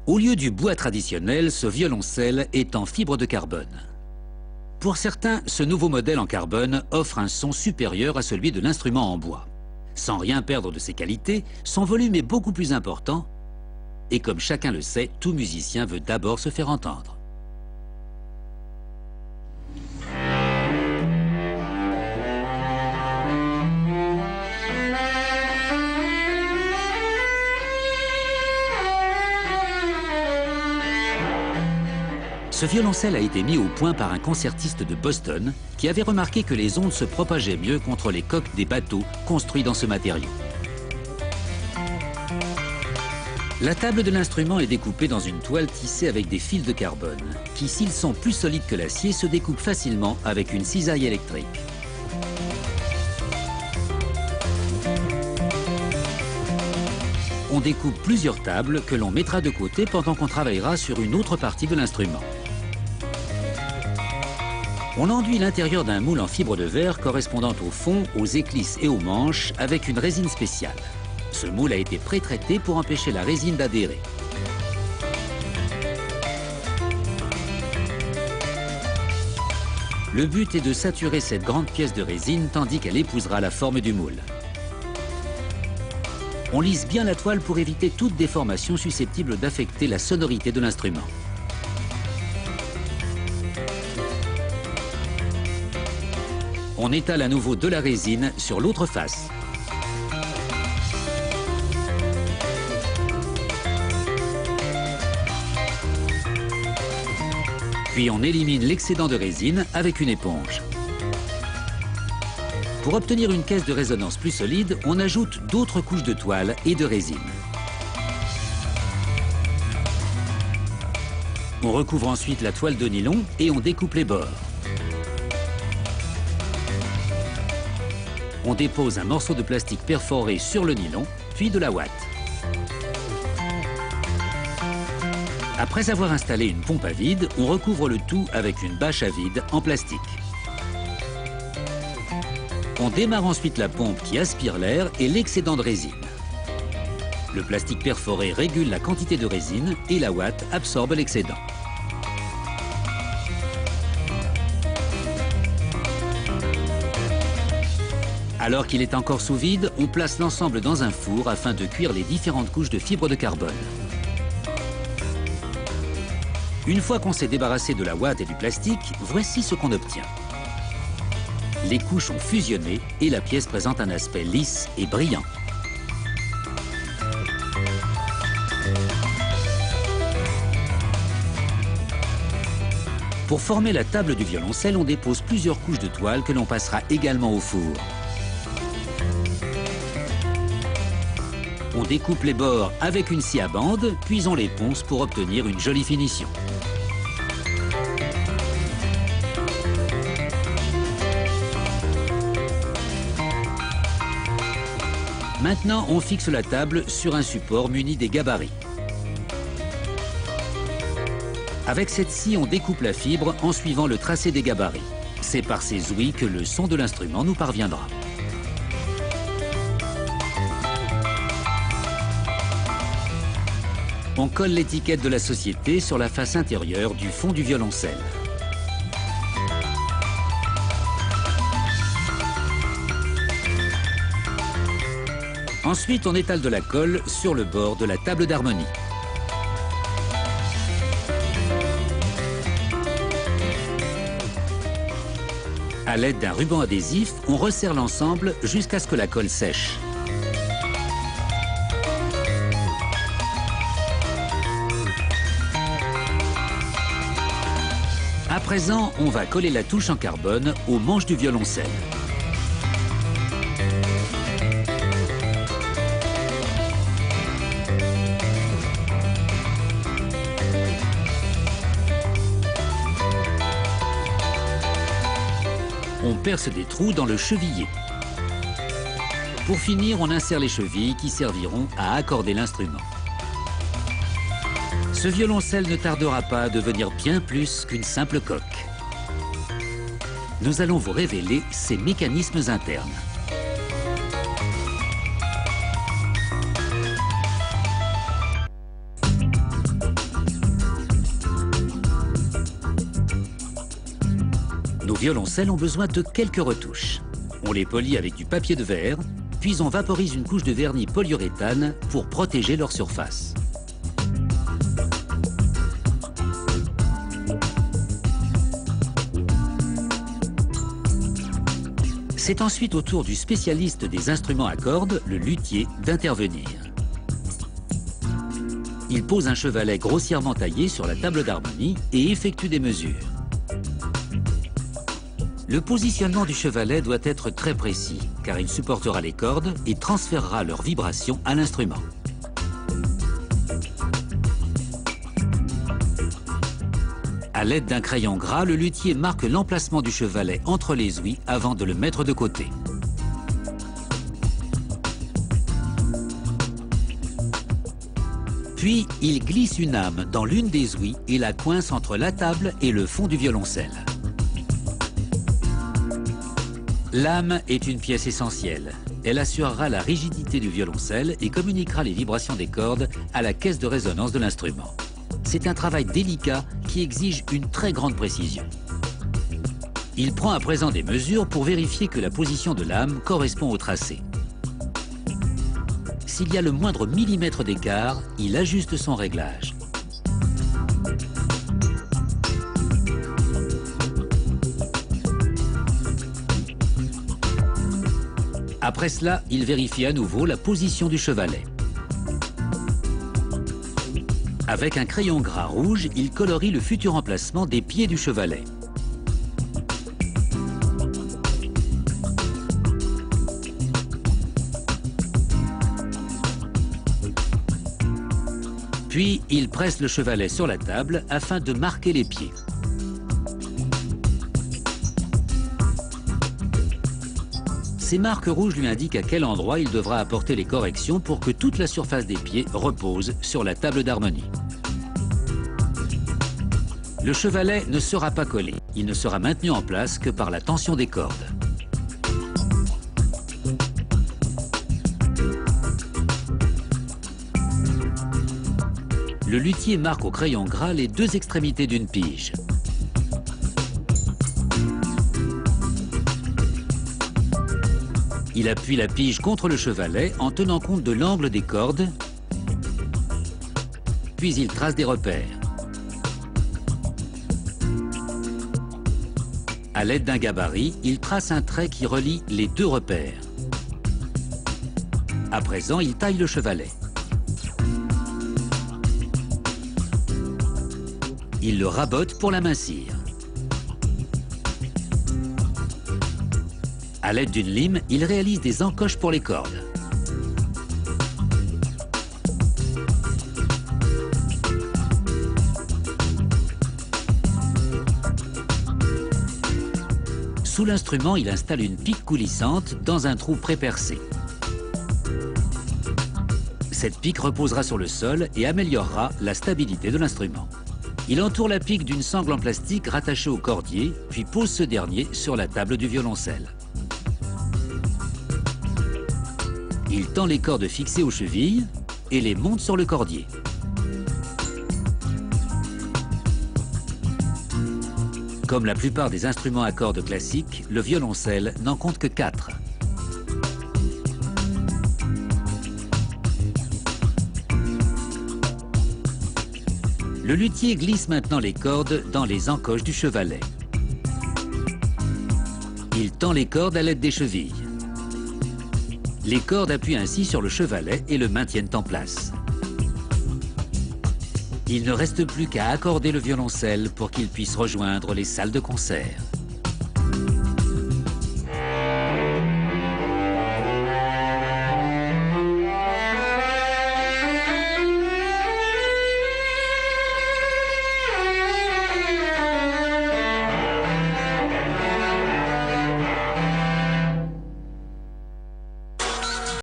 Au lieu du bois traditionnel, ce violoncelle est en fibre de carbone. Pour certains, ce nouveau modèle en carbone offre un son supérieur à celui de l'instrument en bois. Sans rien perdre de ses qualités, son volume est beaucoup plus important. Et comme chacun le sait, tout musicien veut d'abord se faire entendre. Ce violoncelle a été mis au point par un concertiste de Boston qui avait remarqué que les ondes se propageaient mieux contre les coques des bateaux construits dans ce matériau. La table de l'instrument est découpée dans une toile tissée avec des fils de carbone qui, s'ils sont plus solides que l'acier, se découpent facilement avec une cisaille électrique. On découpe plusieurs tables que l'on mettra de côté pendant qu'on travaillera sur une autre partie de l'instrument. On enduit l'intérieur d'un moule en fibre de verre correspondant au fond, aux éclisses et aux manches avec une résine spéciale. Ce moule a été pré-traité pour empêcher la résine d'adhérer. Le but est de saturer cette grande pièce de résine tandis qu'elle épousera la forme du moule. On lisse bien la toile pour éviter toute déformation susceptible d'affecter la sonorité de l'instrument. On étale à nouveau de la résine sur l'autre face. Puis on élimine l'excédent de résine avec une éponge. Pour obtenir une caisse de résonance plus solide, on ajoute d'autres couches de toile et de résine. On recouvre ensuite la toile de nylon et on découpe les bords. On dépose un morceau de plastique perforé sur le nylon, puis de la ouate. Après avoir installé une pompe à vide, on recouvre le tout avec une bâche à vide en plastique. On démarre ensuite la pompe qui aspire l'air et l'excédent de résine. Le plastique perforé régule la quantité de résine et la ouate absorbe l'excédent. Alors qu'il est encore sous vide, on place l'ensemble dans un four afin de cuire les différentes couches de fibres de carbone. Une fois qu'on s'est débarrassé de la ouate et du plastique, voici ce qu'on obtient. Les couches ont fusionné et la pièce présente un aspect lisse et brillant. Pour former la table du violoncelle, on dépose plusieurs couches de toile que l'on passera également au four. On découpe les bords avec une scie à bande, puis on les ponce pour obtenir une jolie finition. Maintenant, on fixe la table sur un support muni des gabarits. Avec cette scie, on découpe la fibre en suivant le tracé des gabarits. C'est par ces ouïes que le son de l'instrument nous parviendra. On colle l'étiquette de la société sur la face intérieure du fond du violoncelle. Ensuite, on étale de la colle sur le bord de la table d'harmonie. À l'aide d'un ruban adhésif, on resserre l'ensemble jusqu'à ce que la colle sèche. À présent, on va coller la touche en carbone au manche du violoncelle. On perce des trous dans le chevillé. Pour finir, on insère les chevilles qui serviront à accorder l'instrument. Ce violoncelle ne tardera pas à devenir bien plus qu'une simple coque. Nous allons vous révéler ses mécanismes internes. violoncelles ont besoin de quelques retouches. On les polit avec du papier de verre, puis on vaporise une couche de vernis polyuréthane pour protéger leur surface. C'est ensuite au tour du spécialiste des instruments à cordes, le luthier, d'intervenir. Il pose un chevalet grossièrement taillé sur la table d'harmonie et effectue des mesures. Le positionnement du chevalet doit être très précis, car il supportera les cordes et transférera leurs vibrations à l'instrument. À l'aide d'un crayon gras, le luthier marque l'emplacement du chevalet entre les ouïes avant de le mettre de côté. Puis, il glisse une âme dans l'une des ouïes et la coince entre la table et le fond du violoncelle. L'âme est une pièce essentielle. Elle assurera la rigidité du violoncelle et communiquera les vibrations des cordes à la caisse de résonance de l'instrument. C'est un travail délicat qui exige une très grande précision. Il prend à présent des mesures pour vérifier que la position de l'âme correspond au tracé. S'il y a le moindre millimètre d'écart, il ajuste son réglage. Après cela, il vérifie à nouveau la position du chevalet. Avec un crayon gras rouge, il colorie le futur emplacement des pieds du chevalet. Puis, il presse le chevalet sur la table afin de marquer les pieds. Ces marques rouges lui indiquent à quel endroit il devra apporter les corrections pour que toute la surface des pieds repose sur la table d'harmonie. Le chevalet ne sera pas collé. Il ne sera maintenu en place que par la tension des cordes. Le luthier marque au crayon gras les deux extrémités d'une pige. Il appuie la pige contre le chevalet en tenant compte de l'angle des cordes, puis il trace des repères. À l'aide d'un gabarit, il trace un trait qui relie les deux repères. À présent, il taille le chevalet. Il le rabote pour l'amincir. À l'aide d'une lime, il réalise des encoches pour les cordes. Sous l'instrument, il installe une pique coulissante dans un trou pré-percé. Cette pique reposera sur le sol et améliorera la stabilité de l'instrument. Il entoure la pique d'une sangle en plastique rattachée au cordier, puis pose ce dernier sur la table du violoncelle. Il tend les cordes fixées aux chevilles et les monte sur le cordier. Comme la plupart des instruments à cordes classiques, le violoncelle n'en compte que 4. Le luthier glisse maintenant les cordes dans les encoches du chevalet. Il tend les cordes à l'aide des chevilles. Les cordes appuient ainsi sur le chevalet et le maintiennent en place. Il ne reste plus qu'à accorder le violoncelle pour qu'il puisse rejoindre les salles de concert.